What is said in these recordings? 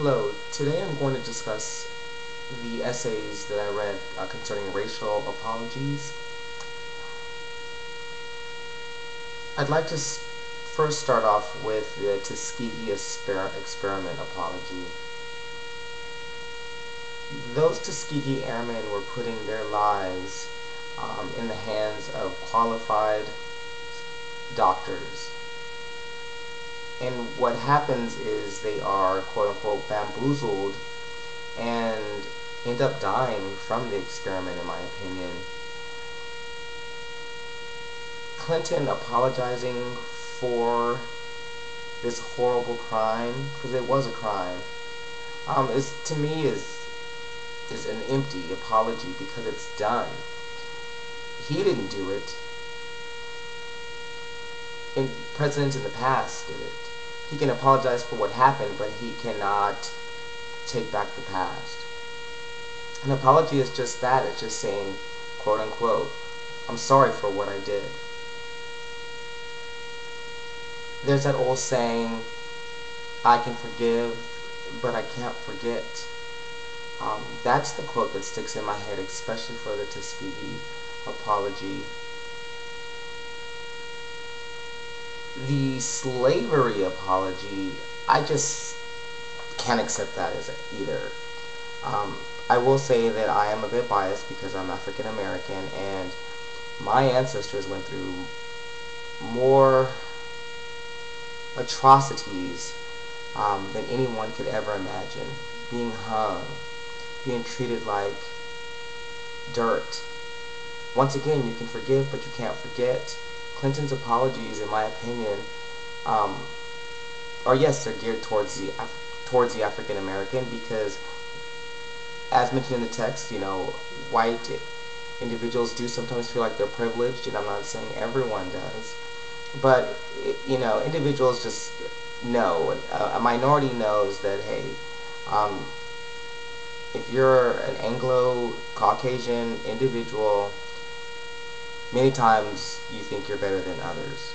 Hello, today I'm going to discuss the essays that I read concerning racial apologies. I'd like to first start off with the Tuskegee experiment apology. Those Tuskegee Airmen were putting their lives in the hands of qualified doctors. And what happens is they are quote-unquote bamboozled and end up dying from the experiment, in my opinion. Clinton apologizing for this horrible crime, because it was a crime, is to me is an empty apology because it's done. He didn't do it. Presidents in the past did it. He can apologize for what happened, but he cannot take back the past. An apology is just that. It's just saying, quote unquote, I'm sorry for what I did. There's that old saying, I can forgive, but I can't forget. That's the quote that sticks in my head, especially for the Tuskegee apology. The slavery apology, I just can't accept that as either. I will say that I am a bit biased because I'm African American and my ancestors went through more atrocities than anyone could ever imagine. Being hung, being treated like dirt. Once again, you can forgive, but you can't forget. Clinton's apologies, in my opinion, or yes, they're geared towards the African American because, as mentioned in the text, white individuals do sometimes feel like they're privileged, and I'm not saying everyone does, but individuals just know. A minority knows that hey, if you're an Anglo-Caucasian individual, many times you think you're better than others.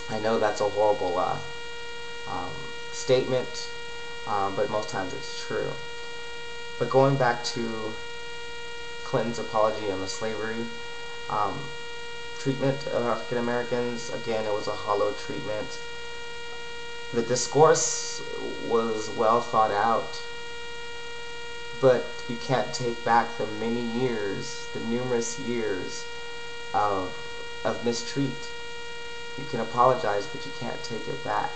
I know that's a horrible statement, but most times it's true. But going back to Clinton's apology on the slavery treatment of African Americans, again, it was a hollow treatment. The discourse was well thought out, but you can't take back the many years, the numerous years of mistreat. You can apologize, but you can't take it back.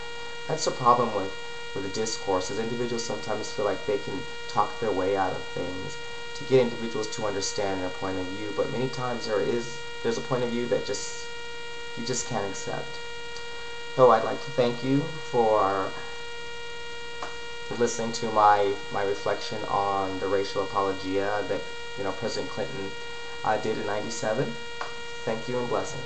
That's the problem with the discourse, is individuals sometimes feel like they can talk their way out of things to get individuals to understand their point of view, but many times there's a point of view that you just can't accept. So I'd like to thank you for listening to my reflection on the racial apologia that President Clinton did in '97. Thank you and blessing.